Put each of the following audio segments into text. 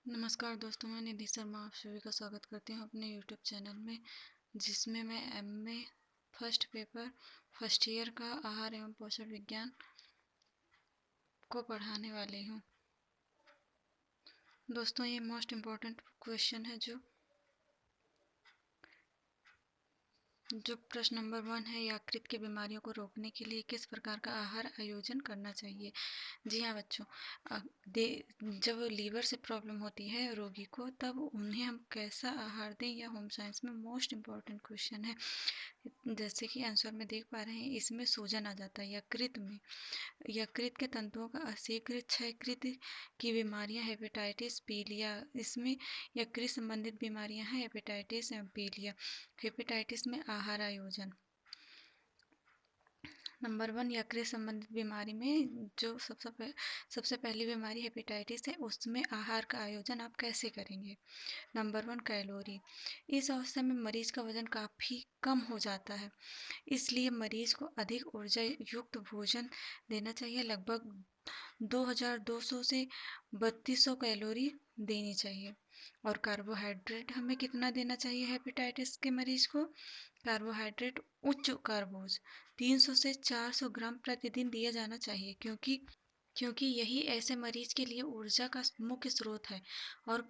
नमस्कार दोस्तों, मैं निधि शर्मा आप सभी का स्वागत करती हूँ अपने यूट्यूब चैनल में, जिसमें मैं MA first paper first year का आहार एवं पोषण विज्ञान को पढ़ाने वाली हूँ। दोस्तों, ये मोस्ट इम्पॉर्टेंट क्वेश्चन है जो प्रश्न नंबर 1 है, यकृत की बीमारियों को रोकने के लिए किस प्रकार का आहार आयोजन करना चाहिए। जी हाँ बच्चों, जब लीवर से प्रॉब्लम होती है रोगी को, तब उन्हें हम कैसा आहार दें, यह होम साइंस में मोस्ट इम्पॉर्टेंट क्वेश्चन है। जैसे कि आंसर में देख पा रहे हैं, इसमें सूजन आ जाता है यकृत में। यकृत के तंतुओं का असीकृत क्षयकृत की बीमारियां, हेपेटाइटिस, पीलिया। इसमें यकृत संबंधित बीमारियां हैं हेपेटाइटिस एवं पीलिया। हेपेटाइटिस में आहार आयोजन नंबर 1, यकृत संबंधित बीमारी में जो सबसे पहली बीमारी हेपेटाइटिस है, उसमें आहार का आयोजन आप कैसे करेंगे। Number 1, calorie. इस अवस्था में मरीज का वजन काफ़ी कम हो जाता है, इसलिए मरीज को अधिक ऊर्जा युक्त भोजन देना चाहिए। लगभग 2200 से 3200 कैलोरी देनी चाहिए। और कार्बोहाइड्रेट हमें कितना देना चाहिए हेपेटाइटिस के मरीज को। कार्बोहाइड्रेट उच्च कार्बोज 300 से 400 ग्राम प्रतिदिन दिया जाना चाहिए, क्योंकि यही ऐसे मरीज के लिए ऊर्जा का मुख्य स्रोत है और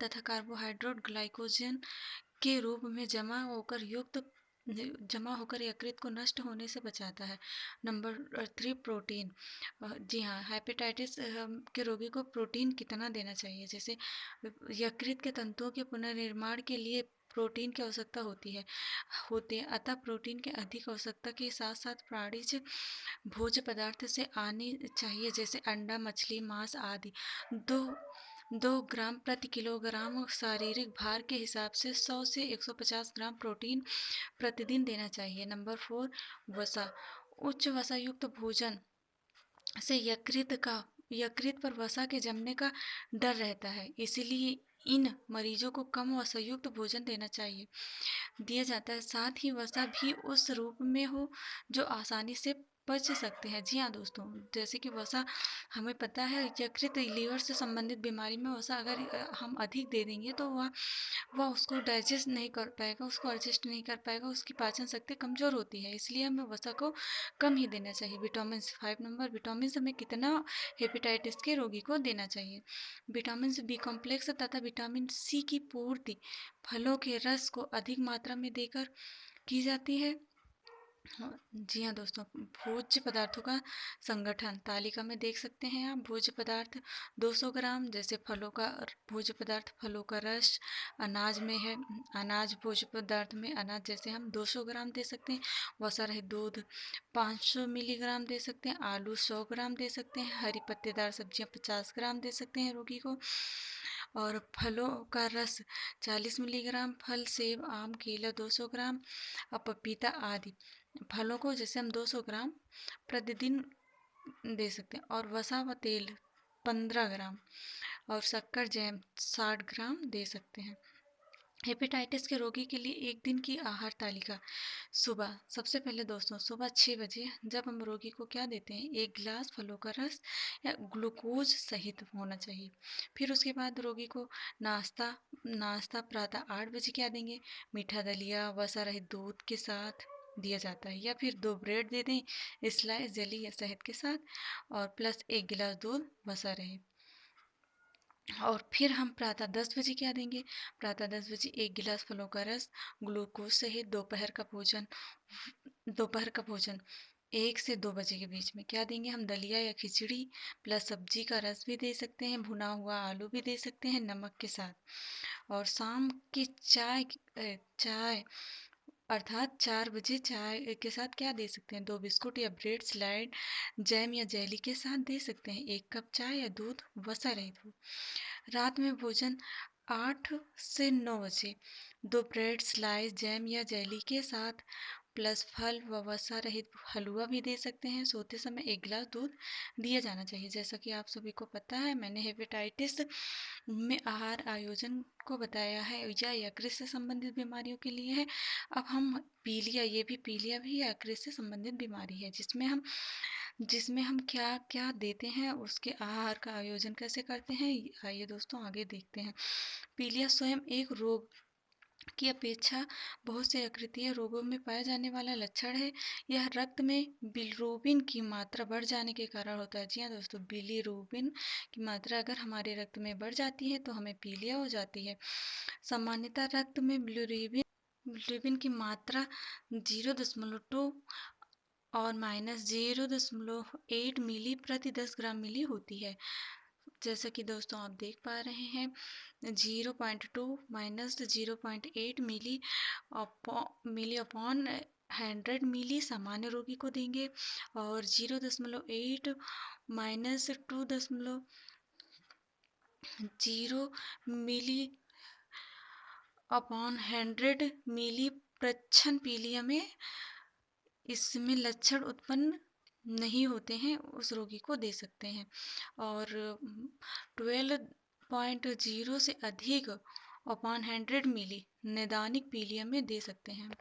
तथा कार्बोहाइड्रेट ग्लाइकोजन के रूप में जमा होकर यकृत को नष्ट होने से बचाता है। Number 3, protein. जी हाँ, हेपेटाइटिस के रोगी को प्रोटीन कितना देना चाहिए। जैसे यकृत के तंतुओं के पुनर्निर्माण के लिए प्रोटीन की आवश्यकता होती है, अतः प्रोटीन की अधिक आवश्यकता के साथ साथ प्राणिज भोज्य पदार्थ से आनी चाहिए, जैसे अंडा, मछली, मांस आदि। 2 ग्राम प्रति किलोग्राम शारीरिक भार के हिसाब से 100 से 150 ग्राम प्रोटीन प्रतिदिन देना चाहिए। नंबर 4, वसा। उच्च वसा युक्त भोजन से यकृत पर वसा के जमने का डर रहता है, इसलिए इन मरीजों को कम वसायुक्त भोजन दिया जाता है। साथ ही वसा भी उस रूप में हो जो आसानी से पच सकते हैं। जी हाँ दोस्तों, जैसे कि वसा हमें पता है यकृत लीवर से संबंधित बीमारी में वसा अगर हम अधिक दे देंगे तो वह उसको डाइजेस्ट नहीं कर पाएगा, उसको एडजस्ट नहीं कर पाएगा, उसकी पाचन शक्ति कमज़ोर होती है, इसलिए हमें वसा को कम ही देना चाहिए। विटामिन 5 नंबर, विटामिन हमें कितना हेपेटाइटिस के रोगी को देना चाहिए। विटामिन बी कॉम्प्लेक्स तथा विटामिन सी की पूर्ति फलों के रस को अधिक मात्रा में देकर की जाती है। जी हाँ दोस्तों, भोज्य पदार्थों का संगठन तालिका में देख सकते हैं आप। भोज्य पदार्थ 200 ग्राम, जैसे भोज्य पदार्थ फलों का रस। अनाज में है, अनाज भोज्य पदार्थ में अनाज जैसे हम 200 ग्राम दे सकते हैं। वसा रहित दूध 500 मिलीग्राम दे सकते हैं। आलू 100 ग्राम दे सकते हैं। हरी पत्तेदार सब्जियां 50 ग्राम दे सकते हैं रोगी को। और फलों का रस 40 मिलीग्राम। फल, सेब, आम, केला 200 ग्राम और पपीता आदि फलों को जैसे हम 200 ग्राम प्रतिदिन दे सकते हैं। और वसा व तेल 15 ग्राम और शक्कर जैम 60 ग्राम दे सकते हैं। हेपेटाइटिस के रोगी के लिए एक दिन की आहार तालिका। सुबह सबसे पहले दोस्तों, सुबह 6 बजे जब हम रोगी को क्या देते हैं, 1 गिलास फलों का रस या ग्लूकोज सहित होना चाहिए। फिर उसके बाद रोगी को नाश्ता प्रातः 8 बजे क्या देंगे, मीठा दलिया वसा रहित दूध के साथ दिया जाता है, या फिर 2 ब्रेड दे दें स्लाइस जली या शहद के साथ और प्लस 1 गिलास दूध वसा रहे। और फिर हम प्रातः 10 बजे क्या देंगे, प्रातः 10 बजे 1 गिलास फलों का रस ग्लूकोज सहित। दोपहर का भोजन 1 से 2 बजे के बीच में क्या देंगे हम, दलिया या खिचड़ी प्लस सब्जी का रस भी दे सकते हैं, भुना हुआ आलू भी दे सकते हैं नमक के साथ। और शाम की चाय अर्थात 4 बजे चाय के साथ क्या दे सकते हैं, 2 बिस्कुट या ब्रेड स्लाइड जैम या जेली के साथ दे सकते हैं। 1 कप चाय या दूध वसा रहित हो। रात में भोजन 8 से 9 बजे 2 ब्रेड स्लाइस जैम या जेली के साथ प्लस फल व वसा रहित हलवा भी दे सकते हैं। सोते समय 1 गिलास दूध दिया जाना चाहिए। जैसा कि आप सभी को पता है, मैंने हेपेटाइटिस में आहार आयोजन को बताया है, या यकृत से संबंधित बीमारियों के लिए है। अब हम पीलिया भी यकृत से संबंधित बीमारी है, जिसमें हम जिसमें हम क्या क्या देते हैं, उसके आहार का आयोजन कैसे करते हैं, आइए दोस्तों आगे देखते हैं। पीलिया स्वयं एक रोग की अपेक्षा बहुत से यकृतीय रोगों में पाया जाने वाला लक्षण है। यह रक्त में बिलिरुबिन की मात्रा बढ़ जाने के कारण होता है। जी हाँ दोस्तों, बिलिरुबिन की मात्रा अगर हमारे रक्त में बढ़ जाती है तो हमें पीलिया हो जाती है। सामान्यतः रक्त में बिलिरुबिन की मात्रा 0.2 और -0.8 मिली प्रति 10 ग्राम मिली होती है। जैसा कि दोस्तों आप देख पा रहे हैं, 0.2 माइनस 0.8 मिली अपॉन 100 मिली सामान्य रोगी को देंगे, और 0.8 माइनस 2.0 मिली अपॉन 100 मिली प्रच्छन पीलिया में इसमें लक्षण उत्पन्न नहीं होते हैं उस रोगी को दे सकते हैं। और 12.0 से अधिक अपॉन 100 मिली नैदानिक पीलिया में दे सकते हैं।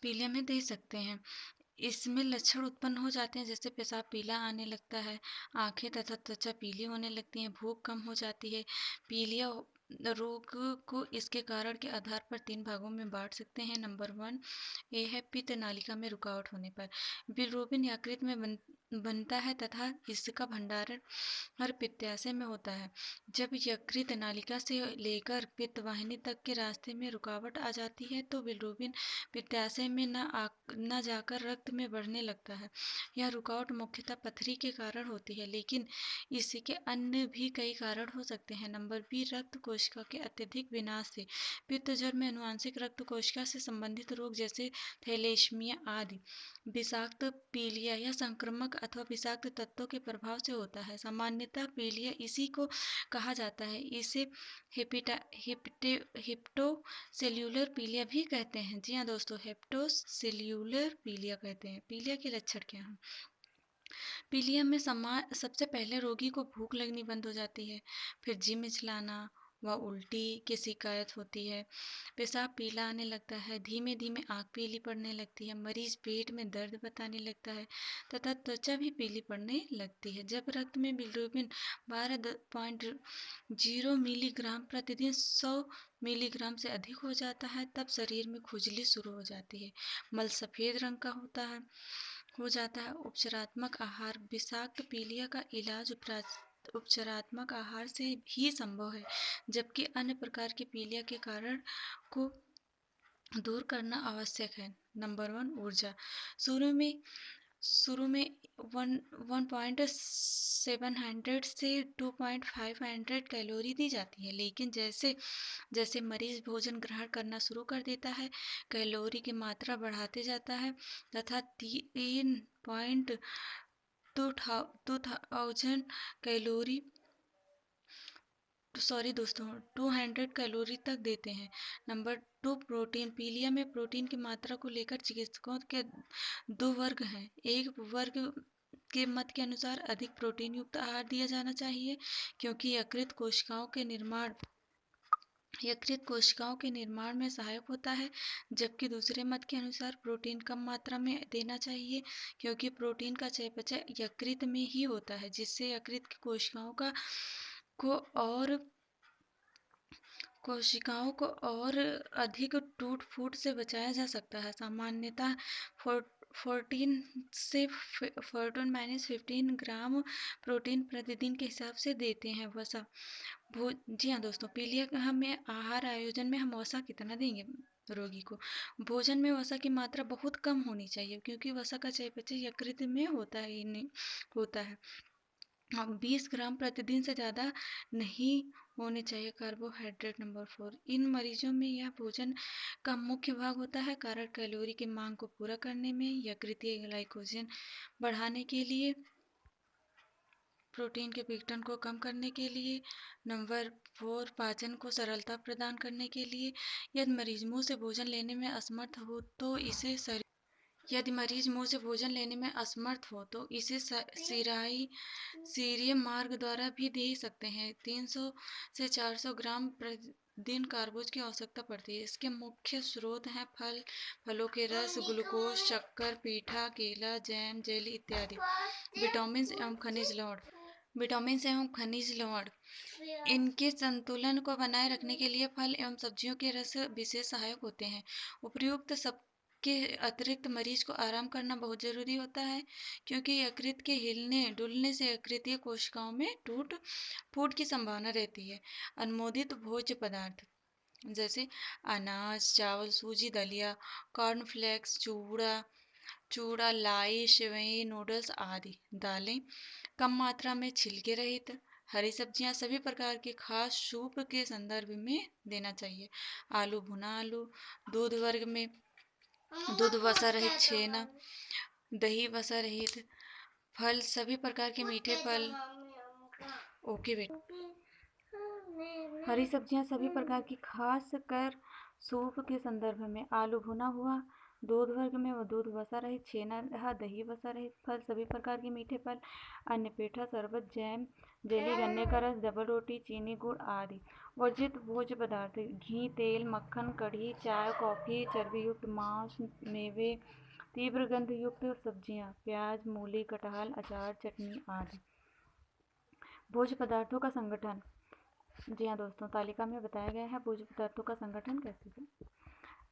पीलिया में दे सकते हैं। इसमें लक्षण उत्पन्न हो जाते हैं, जैसे पेशाब पीला आने लगता है, आंखें तथा त्वचा पीली होने लगती हैं, भूख कम हो जाती है। पीलिया रोग को इसके कारण के आधार पर 3 भागों में बांट सकते हैं। नंबर 1 ए है पित्त नालिका में रुकावट होने पर। बिलिरुबिन यकृत में बनता है तथा इसका भंडारण हर पित्ताशय में होता है। जब यकृत नालिका से लेकर पित्त वाहिनी तक के रास्ते में रुकावट आ जाती है तो बिलिरुबिन पित्ताशय में न जाकर रक्त में बढ़ने लगता है। यह रुकावट मुख्यतः पथरी के कारण होती है, लेकिन इसके अन्य भी कई कारण हो सकते हैं। नंबर बी रक्त कोशिका के अत्यधिक विनाश से। पित्त ज्वर में आनुवंशिक रक्त कोशिका से संबंधित रोग जैसे थैलेसीमिया आदि विषाक्त पीलिया या संक्रामक अथवा विषाक्त तत्वों के प्रभाव से होता है। सामान्यतः पीलिया इसी को कहा जाता है। इसे हेप्टोसेल्यूलर पीलिया भी कहते हैं। जी हाँ दोस्तों, हेप्टोसेल्यूलर पीलिया कहते हैं। पीलिया के लक्षण क्या हैं? पीलिया में सबसे पहले रोगी को भूख लगनी बंद हो जाती है, फिर जी मिचलाना व उल्टी की शिकायत होती है, पेशाब पीला आने लगता है, धीमे धीमे आँख पीली पड़ने लगती है, मरीज पेट में दर्द बताने लगता है तथा त्वचा भी पीली पड़ने लगती है। जब रक्त में बिलिरुबिन 12.0 मिलीग्राम प्रतिदिन 100 मिलीग्राम से अधिक हो जाता है तब शरीर में खुजली शुरू हो जाती है, मल सफ़ेद रंग का हो जाता है। उपचारात्मक आहार। विषाक्त पीलिया का इलाज उपचारात्मक आहार से ही संभव है, जबकि अन्य प्रकार की पीलिया के कारण को दूर करना आवश्यक है। नंबर 1 ऊर्जा। शुरू में 1.700 से 2.500 कैलोरी दी जाती है, लेकिन जैसे जैसे मरीज भोजन ग्रहण करना शुरू कर देता है, कैलोरी की मात्रा बढ़ाते जाता है तथा 3.2000 कैलोरी 200 कैलोरी तक देते हैं। Number 2 protein. पीलिया में प्रोटीन की मात्रा को लेकर चिकित्सकों के 2 वर्ग हैं। एक वर्ग के मत के अनुसार अधिक प्रोटीन युक्त आहार दिया जाना चाहिए, क्योंकि यकृत कोशिकाओं के निर्माण में सहायक होता है, जबकि दूसरे मत के अनुसार प्रोटीन कम मात्रा में देना चाहिए, क्योंकि प्रोटीन का चयापचय यकृत में ही होता है, जिससे यकृत की कोशिकाओं को और अधिक टूट फूट से बचाया जा सकता है। सामान्यतः 14 ग्राम प्रोटीन प्रतिदिन के हिसाब से देते हैं। वसा। जी हाँ दोस्तों, पीलिया में आहार आयोजन में हम वसा कितना देंगे रोगी को? भोजन में वसा की मात्रा बहुत कम होनी चाहिए, क्योंकि वसा का चयापचय यकृत में होता है। 20 ग्राम प्रतिदिन से ज़्यादा नहीं होने चाहिए। कार्बोहाइड्रेट। नंबर 4 इन मरीजों में यह भोजन का मुख्य भाग होता है, कारण कैलोरी की मांग को पूरा करने में यकृतीय ग्लाइकोजन बढ़ाने के लिए प्रोटीन के विघटन को कम करने के लिए। नंबर 4, पाचन को सरलता प्रदान करने के लिए। यदि मरीज मुंह से भोजन लेने में असमर्थ हो तो इसे सीरियम मार्ग द्वारा भी दे सकते हैं। 300 से 400 ग्राम प्रतिदिन कार्बोज की आवश्यकता पड़ती है। इसके मुख्य स्रोत हैं फलों के रस, ग्लूकोज, शक्कर, पीठा, केला, जैम, जेली इत्यादि। विटामिन एवं खनिज लवण इनके संतुलन को बनाए रखने के लिए फल एवं सब्जियों के रस विशेष सहायक होते हैं। उपर्युक्त सब के अतिरिक्त मरीज को आराम करना बहुत जरूरी होता है, क्योंकि यकृत के हिलने डुलने से यकृतीय कोशिकाओं में टूट फूट की संभावना रहती है। अनुमोदित भोज्य पदार्थ जैसे अनाज, चावल, सूजी, दलिया, कॉर्नफ्लेक्स, चूड़ा, लाई, सेवई, नूडल्स आदि। दालें कम मात्रा में, छिलके रहित। हरी सब्जियां सभी प्रकार के, खास सूप के संदर्भ में देना चाहिए। आलू, भुना आलू। दूध वर्ग में दूध, वसा रहित छेना, दही, वसा रहित फल, सभी प्रकार के मीठे फल। ओके बेटा। हरी सब्जियां सभी प्रकार की, खास कर सूप के संदर्भ में। आलू भुना हुआ। दूध वर्ग में वो दूध, वसा रहित छेना, दही, वसा रहित फल, सभी प्रकार के मीठे फल, अन्य पेठा, शरबत, जैम, जेली, गन्ने का रस, डबल रोटी, चीनी, गुड़ आदि। वर्जित भोज्य पदार्थ घी, तेल, मक्खन, कढ़ी, चाय, कॉफी, चर्बी युक्त मांस, मेवे, तीव्र गंध युक्त सब्जियां, प्याज, मूली, कटहल, अचार, चटनी आदि। भोज्य पदार्थों का संगठन। जी हाँ दोस्तों, तालिका में बताया गया है भोज्य पदार्थों का संगठन कैसे है।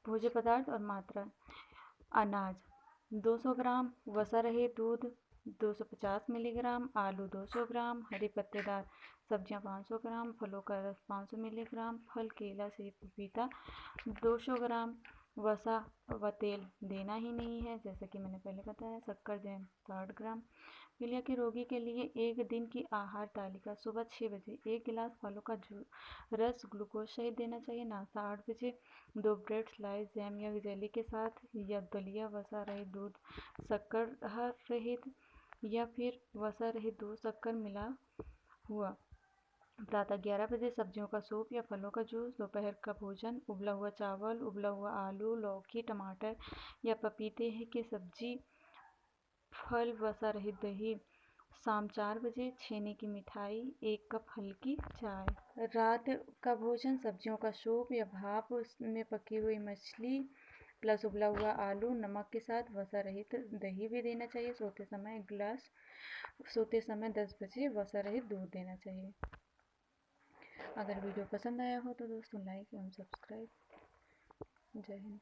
भोज्य पदार्थ और मात्रा। अनाज 200 ग्राम, वसा रहित दूध 250 मिलीग्राम, आलू 200 ग्राम, हरी पत्तेदार सब्जियां 500 ग्राम, फलों का रस 500 मिलीग्राम, फल, केला, सेब, पपीता 200 ग्राम। वसा व तेल देना ही नहीं है, जैसा कि मैंने पहले बताया। शक्कर, जैम 60 ग्राम। पीलिया के रोगी के लिए एक दिन की आहार तालिका। सुबह 6 बजे 1 गिलास फलों का रस ग्लूकोज सहित देना चाहिए। नाश्ता 8 बजे 2 ब्रेड स्लाइस जैम या जेली के साथ, या दलिया, वसा रहित दूध, शक्कर रहित, या फिर वसा रहित दूध, शक्कर मिला हुआ। प्रातः 11 बजे सब्जियों का सूप या फलों का जूस। दोपहर का भोजन उबला हुआ चावल, उबला हुआ आलू, लौकी, टमाटर या पपीते की सब्जी, फल, वसा रहित दही। शाम 4 बजे छेने की मिठाई, 1 कप हल्की चाय। रात का भोजन सब्जियों का सूप या भाप में पकी हुई मछली प्लस उबला हुआ आलू, नमक के साथ वसा रहित दही भी देना चाहिए। सोते समय 10 बजे वसा रहित दूध देना चाहिए। अगर वीडियो पसंद आया हो तो दोस्तों लाइक एवं सब्सक्राइब। जय हिंद।